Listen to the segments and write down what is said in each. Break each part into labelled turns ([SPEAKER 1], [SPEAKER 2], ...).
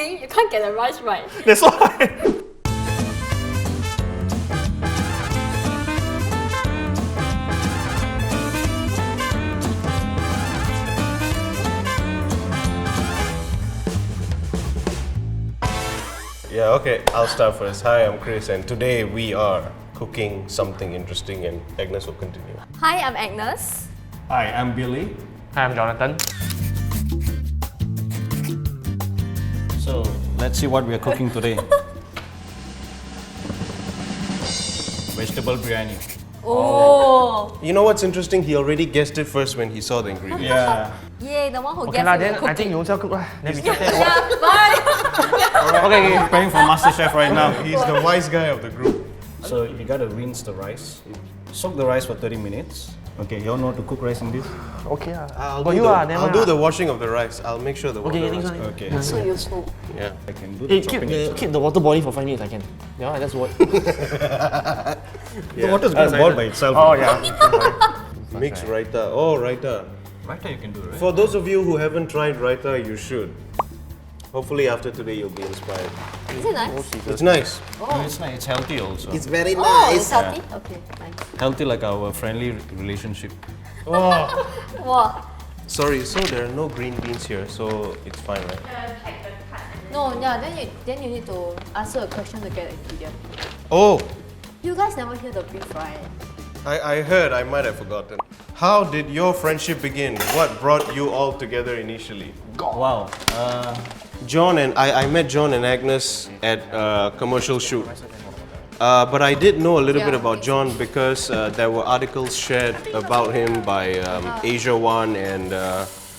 [SPEAKER 1] cooking, you can't get the rice right.
[SPEAKER 2] That's why. Yeah, okay, I'll start first. Hi, I'm Kris, and today we are cooking something interesting, and Agnes will continue.
[SPEAKER 1] Hi, I'm Agnes.
[SPEAKER 3] Hi, I'm Billy.
[SPEAKER 2] Hi, I'm Jonathan.
[SPEAKER 3] So, let's see what we are cooking today. Vegetable biryani.
[SPEAKER 1] Oh.
[SPEAKER 2] You know what's interesting? He already guessed it first when he saw the ingredients.
[SPEAKER 3] Yeah.
[SPEAKER 1] Yay, the one who
[SPEAKER 2] Okay
[SPEAKER 1] gets
[SPEAKER 2] lah,
[SPEAKER 1] it
[SPEAKER 2] then
[SPEAKER 1] will cook
[SPEAKER 2] I think
[SPEAKER 1] it.
[SPEAKER 2] you also cook lah. Then we get there.
[SPEAKER 1] Yeah, bye.
[SPEAKER 2] Okay.
[SPEAKER 3] Preparing for MasterChef right now.
[SPEAKER 2] He's the wise guy of the group.
[SPEAKER 3] So, you gotta rinse the rice. Soak the rice for 30 minutes. Okay, you all know how to cook rice in this?
[SPEAKER 2] Okay lah.
[SPEAKER 3] Ah,
[SPEAKER 2] I'll do the washing of the rice. I'll make sure the water runs.
[SPEAKER 3] Okay.
[SPEAKER 1] So useful.
[SPEAKER 2] Yeah.
[SPEAKER 3] I can do
[SPEAKER 2] Hey,
[SPEAKER 3] the chopping.
[SPEAKER 2] keep the water boiling for 5 minutes. I can. Yeah, that's what.
[SPEAKER 3] The water is gonna boil by itself.
[SPEAKER 2] Oh yeah.
[SPEAKER 3] Mix
[SPEAKER 2] Raita. Oh, raita.
[SPEAKER 3] Raita you can do, right?
[SPEAKER 2] For those of you who haven't tried raita, you should. Hopefully after today you'll be inspired.
[SPEAKER 1] Is it nice?
[SPEAKER 2] It's nice.
[SPEAKER 3] It's nice. It's healthy also.
[SPEAKER 2] It's very
[SPEAKER 1] Oh, it's healthy? Okay, nice.
[SPEAKER 3] Healthy like our friendly relationship.
[SPEAKER 2] Oh.
[SPEAKER 1] Wow.
[SPEAKER 2] Sorry, so there are no green beans here, so it's fine, right?
[SPEAKER 1] No, yeah, then you need to answer a question to get an ingredient.
[SPEAKER 2] Oh,
[SPEAKER 1] You guys never hear the beef, right?
[SPEAKER 2] I heard, I might have forgotten. How did your friendship begin? What brought you all together initially?
[SPEAKER 3] Wow.
[SPEAKER 2] John and I met John and Agnes at a commercial shoot. But I did know a little bit about John because there were articles shared about him by Asia One and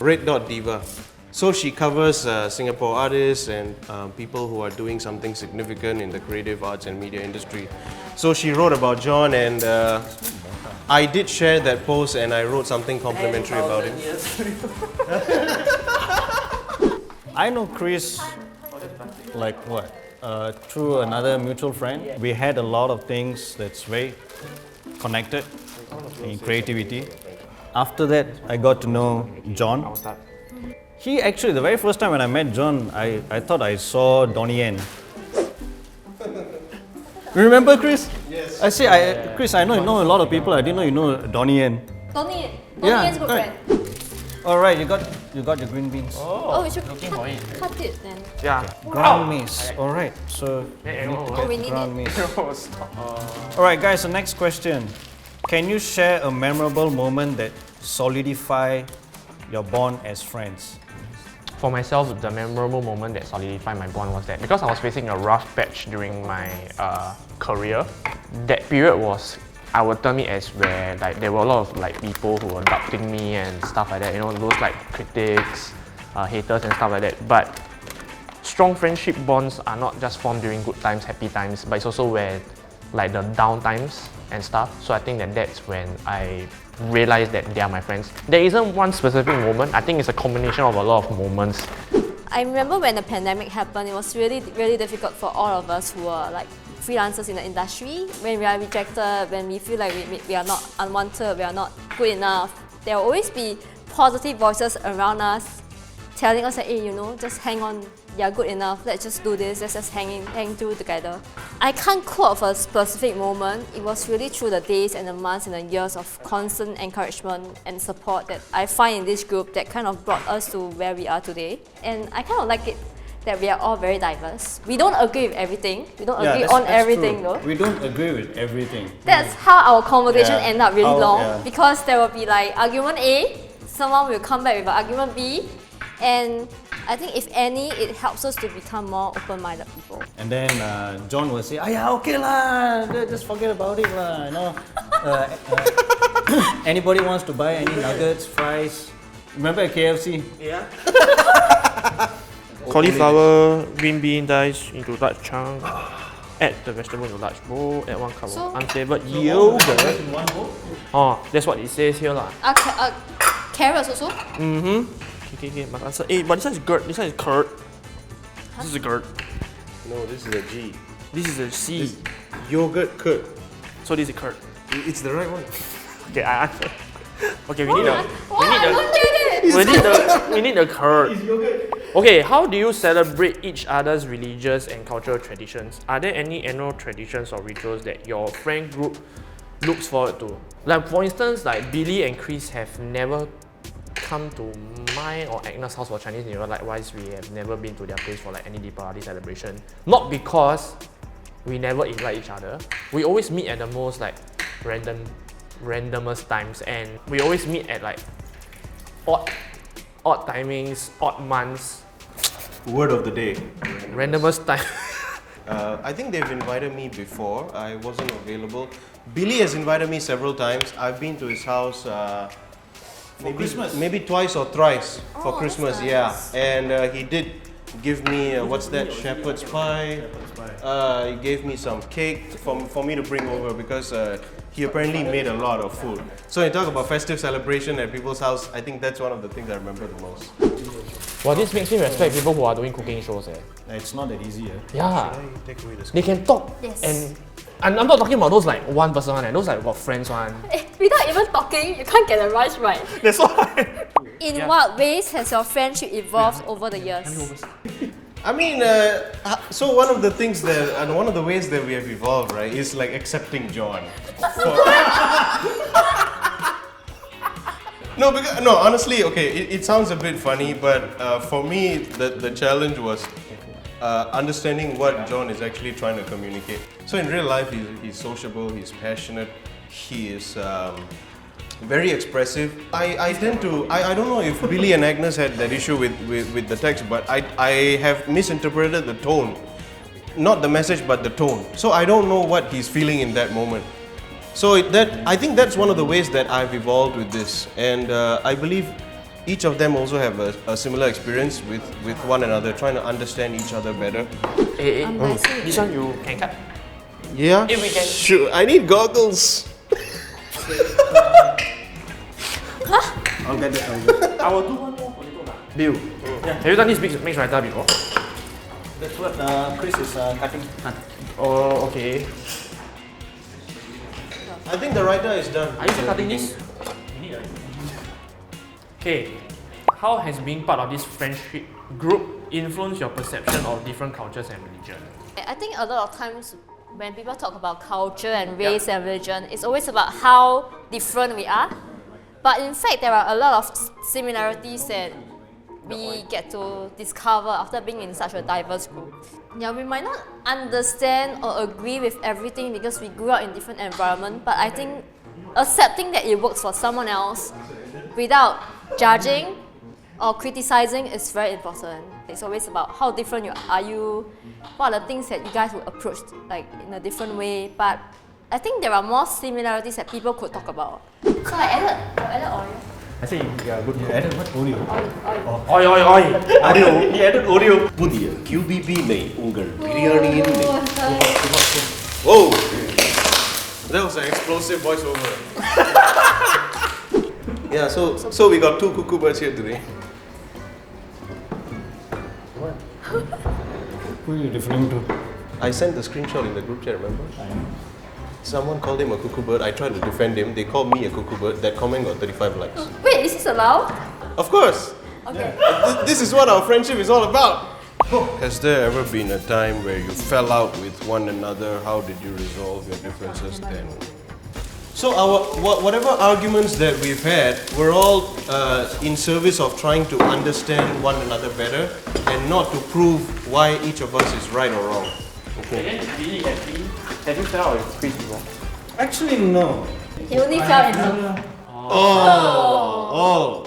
[SPEAKER 2] Red Dot Diva. So she covers Singapore artists and people who are doing something significant in the creative arts and media industry. So she wrote about John, and I did share that post, and I wrote something complimentary about him.
[SPEAKER 3] I know Kris, like what? Through another mutual friend. We had a lot of things that's very connected in creativity. After that, I got to know John. He actually, the very first time when I met John, I thought I saw Donnie Yen. Remember Kris?
[SPEAKER 2] Yes.
[SPEAKER 3] I say, Kris, I know you know a lot of people. I didn't know you know Donnie Yen.
[SPEAKER 1] Donnie
[SPEAKER 3] Yeah,
[SPEAKER 1] is good
[SPEAKER 3] right.
[SPEAKER 1] friend.
[SPEAKER 3] All right, you got your green beans.
[SPEAKER 1] Oh, we should cut it then.
[SPEAKER 2] Yeah.
[SPEAKER 3] Ground mace. All right, so
[SPEAKER 1] Oh, we need
[SPEAKER 3] ground
[SPEAKER 1] it.
[SPEAKER 3] mace. All right, guys. The next question: can you share a memorable moment that solidify your bond as friends?
[SPEAKER 4] For myself, the memorable moment that solidified my bond was that because I was facing a rough patch during my career, that period was, I would term it as where like there were a lot of like people who were doubting me and stuff like that. You know, those like critics, haters and stuff like that. But strong friendship bonds are not just formed during good times, happy times, but it's also where like the down times and stuff. So I think that that's when I realized that they are my friends. There isn't one specific moment. I think it's a combination of a lot of moments.
[SPEAKER 1] I remember when the pandemic happened, it was really, really difficult for all of us who are like freelancers in the industry. When we are rejected, when we feel like we are not unwanted, we are not good enough, there will always be positive voices around us telling us that, hey, you know, just hang on, you're good enough, let's just do this, let's just hang through together. I can't quote of a specific moment. It was really through the days and the months and the years of constant encouragement and support that I find in this group that kind of brought us to where we are today. And I kind of like it that we are all very diverse. We don't agree with everything. We don't agree on everything though.
[SPEAKER 3] We don't agree with everything.
[SPEAKER 1] That's how our conversation end up really long
[SPEAKER 3] Yeah.
[SPEAKER 1] because there will be like argument A, someone will come back with an argument B, and I think if any, it helps us to become more open-minded people.
[SPEAKER 3] And then John will say, yeah, okay lah, just forget about it lah, you know. Anybody wants to buy any nuggets, fries? Remember at KFC?
[SPEAKER 2] Yeah.
[SPEAKER 4] Cauliflower, green bean diced into large chunks. Add the vegetable into large bowl. Add 1 cup
[SPEAKER 1] So-
[SPEAKER 4] of unflavored yogurt.
[SPEAKER 3] In one bowl?
[SPEAKER 4] Oh, that's what it says here lah.
[SPEAKER 1] Carrots also?
[SPEAKER 4] Okay, must answer. Hey, but this one is curd. This one is curd. This is a curd.
[SPEAKER 2] No, this is a G.
[SPEAKER 4] This is a C.
[SPEAKER 2] Yogurt curd.
[SPEAKER 4] So this is curd.
[SPEAKER 2] It's the right one.
[SPEAKER 4] Okay, I answer. Okay, we need the
[SPEAKER 1] I don't get it!
[SPEAKER 4] we need the curd. Okay, how do you celebrate each other's religious and cultural traditions? Are there any annual traditions or rituals that your friend group looks forward to? Like for instance, like Billy and Kris have never come to mine or Agnes' house for Chinese New Year. Likewise, we have never been to their place for like any Diwali celebration. Not because we never invite each other. We always meet at the most like randomest times, and we always meet at like odd timings, odd months.
[SPEAKER 2] Word of the day.
[SPEAKER 4] Randomest time.
[SPEAKER 2] I think they've invited me before. I wasn't available. Billy has invited me several times. I've been to his house maybe twice or thrice for Christmas.
[SPEAKER 1] Nice.
[SPEAKER 2] Yeah, and he did give me what's that, shepherd's pie. He gave me some cake for me to bring over because he apparently made a lot of food. So when you talk about festive celebration at people's house, I think that's one of the things I remember the most.
[SPEAKER 4] Well, this makes me respect people who are doing cooking shows.
[SPEAKER 3] It's not that easy.
[SPEAKER 4] Yeah,
[SPEAKER 2] Should I take away the
[SPEAKER 4] they can talk.
[SPEAKER 1] Yes.
[SPEAKER 4] And I'm not talking about those like one person one, those like got friends one.
[SPEAKER 1] Without even talking, you can't get the rice right.
[SPEAKER 4] That's why.
[SPEAKER 1] In what ways has your friendship evolved over the years?
[SPEAKER 2] I mean, so one of the things that, and one of the ways that we have evolved, right, is like accepting John. No, honestly, okay, it sounds a bit funny, but for me, the challenge was understanding what John is actually trying to communicate. So in real life, he's sociable, he's passionate, he is very expressive. I tend to, I don't know if Billy and Agnes had that issue with the text, but I have misinterpreted the tone. Not the message, but the tone. So I don't know what he's feeling in that moment. So I think that's one of the ways that I've evolved with this. And I believe each of them also have a similar experience with one another, trying to understand each other better.
[SPEAKER 4] This one you can cut.
[SPEAKER 2] Yeah?
[SPEAKER 4] If we can.
[SPEAKER 2] Sure, I need goggles.
[SPEAKER 3] I'll get that.
[SPEAKER 4] I will do one more potato lah. Bill, have you done this mixed raita before?
[SPEAKER 3] That's what Kris is cutting.
[SPEAKER 4] Oh, okay.
[SPEAKER 2] I think the raita is done.
[SPEAKER 4] Are you still cutting this? Okay. How has being part of this friendship group influenced your perception of different cultures and religion?
[SPEAKER 1] I think a lot of times when people talk about culture and race and religion, it's always about how different we are. But in fact, there are a lot of similarities that we get to discover after being in such a diverse group. Yeah, we might not understand or agree with everything because we grew up in different environments, but I think accepting that it works for someone else without judging or criticizing is very important. It's always about how different are you, what are the things that you guys would approach like in a different way, but I think there are more similarities that people could talk about. So I added oil.
[SPEAKER 4] I say you are good.
[SPEAKER 3] You added what? Oreo.
[SPEAKER 4] Oi, oi, oi.
[SPEAKER 2] Oreo. He added Oreo. புதிய QBB நெய் உங்கள் பிரியாணியின் நெய். Whoa! That was an explosive voiceover. Yeah, so we got 2 cuckoo birds here today.
[SPEAKER 3] What? Who are you referring to?
[SPEAKER 2] I sent the screenshot in the group chat, remember? Someone called him a cuckoo bird. I tried to defend him. They called me a cuckoo bird. That comment got 35 likes.
[SPEAKER 1] Wait, is this allowed?
[SPEAKER 2] Of course!
[SPEAKER 1] Okay.
[SPEAKER 2] This is what our friendship is all about. Has there ever been a time where you fell out with one another? How did you resolve your differences then? So whatever arguments that we've had, we're all in service of trying to understand one another better and not to prove why each of us is right or wrong. Okay.
[SPEAKER 4] Have you fell out with Kris before?
[SPEAKER 3] Actually, no.
[SPEAKER 1] He only fell in love.
[SPEAKER 2] Oh.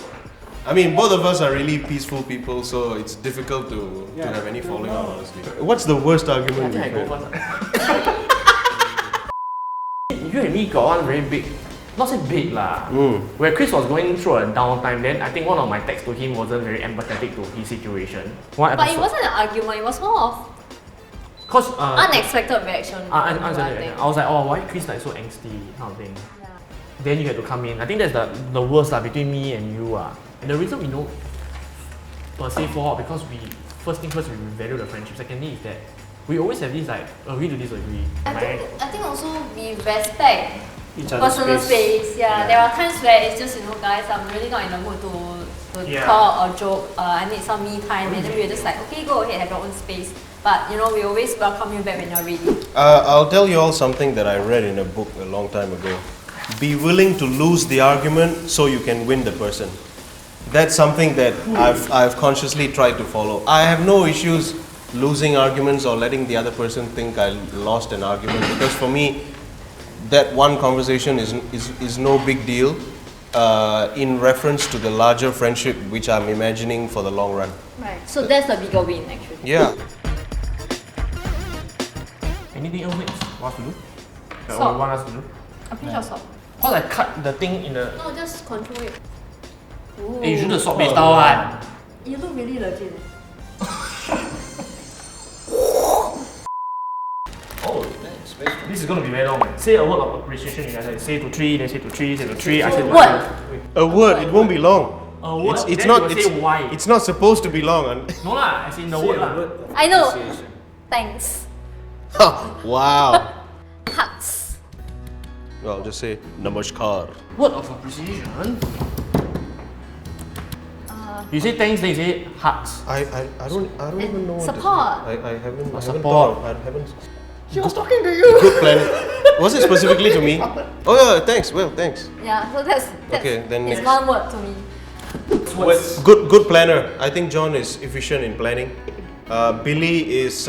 [SPEAKER 2] I mean, both of us are really peaceful people, so it's difficult to have any falling out, honestly. What's the worst argument we've
[SPEAKER 4] I go
[SPEAKER 2] had?
[SPEAKER 4] first. You and me got one very big, not say big lah, where Kris was going through a downtime, then I think one of my texts to him wasn't very empathetic to his situation.
[SPEAKER 1] But it wasn't an argument, it was more of
[SPEAKER 4] Cause
[SPEAKER 1] unexpected reaction.
[SPEAKER 4] I was like, oh, why Kris like so angsty, kind of thing.
[SPEAKER 1] Yeah.
[SPEAKER 4] Then you had to come in. I think that's the worst lah between me and you And the reason we don't per se fall out because first thing first we value the friendship. Secondly is that we always have this like agree to disagree.
[SPEAKER 1] I think also we respect
[SPEAKER 3] Each other's
[SPEAKER 1] personal space. Yeah, there are times where it's just guys, I'm really not in the mood to to
[SPEAKER 4] Yeah.
[SPEAKER 1] talk or joke. I need some me time, and then we were just like, okay, go ahead, have your own space. But you know, we always welcome you back when you're ready.
[SPEAKER 2] I'll tell you all something that I read in a book a long time ago. Be willing to lose the argument so you can win the person. That's something that I've consciously tried to follow. I have no issues losing arguments or letting the other person think I lost an argument, because for me, that one conversation is no big deal in reference to the larger friendship which I'm imagining for the long run.
[SPEAKER 1] Right. So that's the bigger win, actually.
[SPEAKER 2] Yeah.
[SPEAKER 4] Anything else next for us to do? That
[SPEAKER 1] Salt.
[SPEAKER 4] you want us to do?
[SPEAKER 1] A pinch of salt.
[SPEAKER 4] Because I cut the thing in the.
[SPEAKER 1] No, just control it. Ooh.
[SPEAKER 4] Eh, you should do the salt based style one.
[SPEAKER 1] You look really legit.
[SPEAKER 4] Oh, this is going to be very long. Man. Say a word of appreciation. You guys say to three, then say to three, say to three. I say to
[SPEAKER 1] Word.
[SPEAKER 2] A word, it won't be long.
[SPEAKER 4] A word.
[SPEAKER 2] It's
[SPEAKER 4] Then
[SPEAKER 2] not.
[SPEAKER 4] you will say why.
[SPEAKER 2] It's not supposed to be long.
[SPEAKER 4] No lah, as in the word lah.
[SPEAKER 1] I know. Thanks.
[SPEAKER 2] Wow.
[SPEAKER 1] Hugs.
[SPEAKER 2] Well, just say namaskar.
[SPEAKER 4] Word of appreciation. You say thanks, then you say hugs.
[SPEAKER 2] I don't even know what
[SPEAKER 1] support.
[SPEAKER 2] to say. I haven't
[SPEAKER 4] support.
[SPEAKER 2] thought. I haven't.
[SPEAKER 4] She was talking to you.
[SPEAKER 2] Good plan. Was it specifically to me? Oh yeah, thanks. Well, thanks.
[SPEAKER 1] Yeah, so that's
[SPEAKER 2] Okay, then
[SPEAKER 1] it's
[SPEAKER 2] next.
[SPEAKER 1] one word to me.
[SPEAKER 2] Good planner. I think John is efficient in planning. Billy is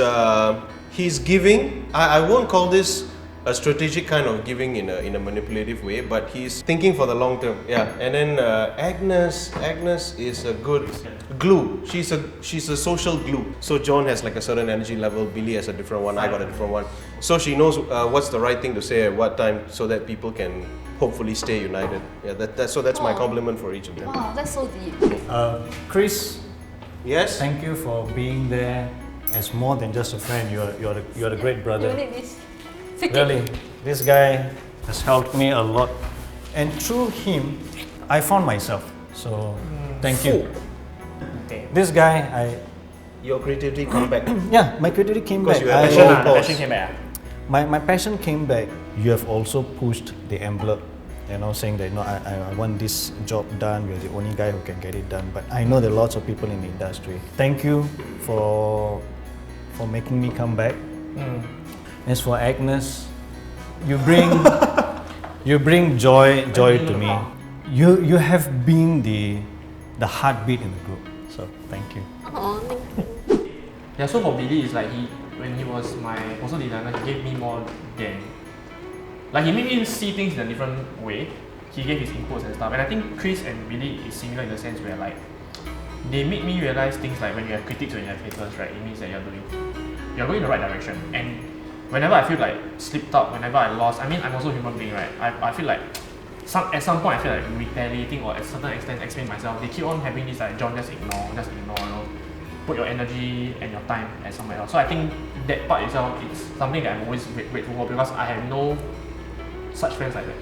[SPEAKER 2] he's giving. I won't call this a strategic kind of giving in a manipulative way, but he's thinking for the long term. Yeah. And then Agnes is a good glue. She's a social glue. So John has like a certain energy level. Billy has a different one. I got a different one. So she knows what's the right thing to say at what time, so that people can hopefully stay united. Yeah. That's my compliment for each of them.
[SPEAKER 1] Wow, that's so deep.
[SPEAKER 3] Kris,
[SPEAKER 2] Yes.
[SPEAKER 3] thank you for being there as more than just a friend. You're a great
[SPEAKER 1] You
[SPEAKER 3] brother.
[SPEAKER 1] need this. Take
[SPEAKER 3] Really,
[SPEAKER 1] it.
[SPEAKER 3] this guy has helped me a lot, and through him, I found myself. So, thank you. This guy,
[SPEAKER 2] Your creativity come back.
[SPEAKER 3] yeah, my creativity came
[SPEAKER 2] Because
[SPEAKER 3] back.
[SPEAKER 2] you have
[SPEAKER 3] I-
[SPEAKER 2] a long pause.
[SPEAKER 4] Passion came back.
[SPEAKER 3] my passion came back. You have also pushed the envelope, saying that I want this job done. You're the only guy who can get it done. But I know there are lots of people in the industry. Thank you for making me come back. As for Agnes, you bring joy to me. You have been the heartbeat in the group. So thank you.
[SPEAKER 1] Oh, thank you.
[SPEAKER 4] Yeah, so for Viddsee, it's like when he was my poster designer, he gave me more than, like he made me see things in a different way. He gave his inputs and stuff, and I think Kris and Viddsee is similar in the sense where like they made me realize things like when you have critics, when you have haters, right? It means that you're going in the right direction. And whenever I feel like slipped up, whenever I lost, I mean I'm also a human being, right? I feel like at some point I feel like retaliating or at a certain extent explain myself. They keep on having this like, John, just ignore, put your energy and your time at somewhere else. So I think that part itself is something that I'm always grateful for, because I have no such friends like that.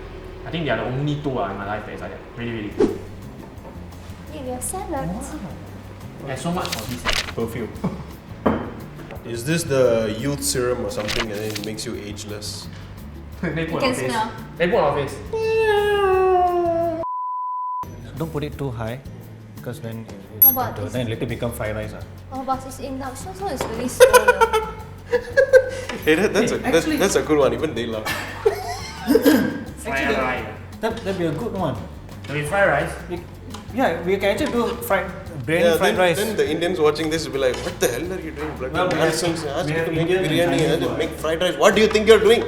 [SPEAKER 4] I think they are the only two in my life that is like that. Really, really.
[SPEAKER 1] Give your salad.
[SPEAKER 4] There's so much for this.
[SPEAKER 2] Perfume. Is this the youth serum or something, and then it makes you ageless?
[SPEAKER 4] They put
[SPEAKER 1] can
[SPEAKER 4] on our face.
[SPEAKER 1] smell.
[SPEAKER 4] They put on our face.
[SPEAKER 3] Don't put it too high, because then
[SPEAKER 1] but
[SPEAKER 3] it become fried rice.
[SPEAKER 1] Oh, but it's induction, so it's really slow.
[SPEAKER 2] Hey, that's a good one. Even they love.
[SPEAKER 4] Fried rice.
[SPEAKER 3] That'd be a good one.
[SPEAKER 4] Do we fry rice?
[SPEAKER 3] Yeah, we can actually do fried
[SPEAKER 2] Then,
[SPEAKER 3] rice.
[SPEAKER 2] then the Indians watching this will be like, what the hell are you doing? Bloody
[SPEAKER 3] Well, we have-
[SPEAKER 2] nonsense. Ask
[SPEAKER 3] we
[SPEAKER 2] me
[SPEAKER 3] have
[SPEAKER 2] to make
[SPEAKER 3] Indian and
[SPEAKER 2] biryani
[SPEAKER 3] Chinese
[SPEAKER 2] and
[SPEAKER 3] one.
[SPEAKER 2] make fried rice. What do you think you're doing?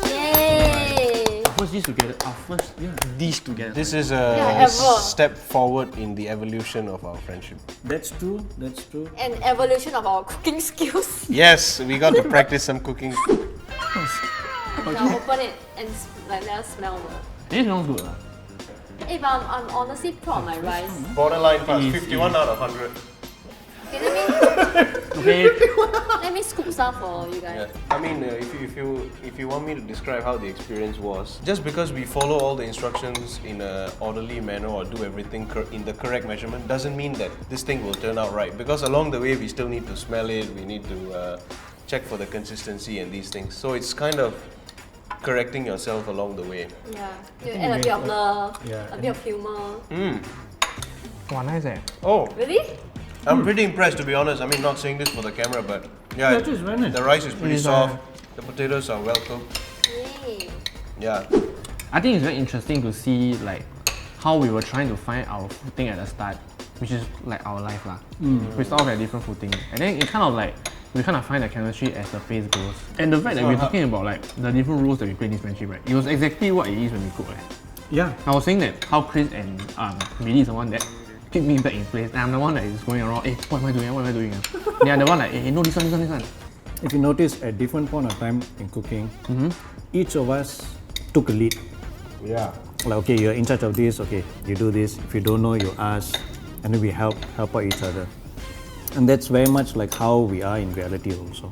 [SPEAKER 1] Yay!
[SPEAKER 4] What's this together? Our first, these together.
[SPEAKER 2] This is
[SPEAKER 1] Yeah,
[SPEAKER 2] a
[SPEAKER 1] ever.
[SPEAKER 2] step forward in the evolution of our friendship.
[SPEAKER 3] That's true.
[SPEAKER 1] An evolution of our cooking skills.
[SPEAKER 2] Yes, we got to practice some cooking.
[SPEAKER 1] Now open it and let us smell the.
[SPEAKER 4] This smells good.
[SPEAKER 1] Hey, but I'm honestly proud of my rice.
[SPEAKER 2] Borderline pass, 51 out of 100.
[SPEAKER 1] Okay,
[SPEAKER 4] Okay.
[SPEAKER 1] let me me scoop some for you guys.
[SPEAKER 2] Yeah. I mean, if you want me to describe how the experience was, just because we follow all the instructions in an orderly manner or do everything in the correct measurement doesn't mean that this thing will turn out right. Because along the way, we still need to smell it. We need to check for the consistency and these things. So it's kind of correcting yourself along the way.
[SPEAKER 1] Yeah. You add a bit of love,
[SPEAKER 3] Yeah.
[SPEAKER 1] a bit of humor.
[SPEAKER 4] Wow, nice eh?
[SPEAKER 2] Oh,
[SPEAKER 1] Really?
[SPEAKER 2] I'm pretty impressed, to be honest. I mean, not saying this for the camera, but yeah,
[SPEAKER 3] Yeah, it is very nice.
[SPEAKER 2] the rice is pretty
[SPEAKER 4] It is,
[SPEAKER 2] soft. The potatoes are well cooked.
[SPEAKER 1] Yay.
[SPEAKER 2] Yeah.
[SPEAKER 5] I think it's very interesting to see like how we were trying to find our footing at the start, which is like our life lah. We start off at different footing, and then it kind of like we kind of find the chemistry as the pace goes. And the fact that we're talking about like the different roles that we play in this friendship, right? It was exactly what it is when we cook. Right?
[SPEAKER 3] Yeah.
[SPEAKER 5] I was saying that how Kris and Viddsee is the one that keep me back in place, and I'm the one that is going around. Hey, what am I doing? What am I doing? They are the one like, hey, no, this one.
[SPEAKER 3] If you notice, at different point of time in cooking, each of us took a lead.
[SPEAKER 2] Yeah.
[SPEAKER 3] Like, okay, you're in charge of this, okay, you do this. If you don't know, you ask, and then we help out each other. And that's very much like how we are in reality also.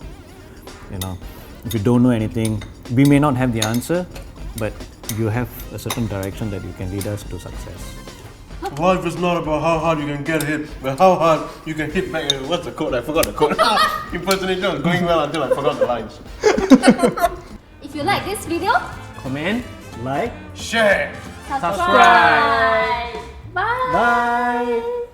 [SPEAKER 3] You know, if you don't know anything, we may not have the answer, but you have a certain direction that you can lead us to success.
[SPEAKER 2] Life is not about how hard you can get hit, but how hard you can hit back. What's the quote? I forgot the quote. Impersonation was going well until I forgot the lines.
[SPEAKER 1] If you like this video,
[SPEAKER 5] Comment.
[SPEAKER 3] Like,
[SPEAKER 2] Share!
[SPEAKER 1] subscribe. Bye.
[SPEAKER 3] bye!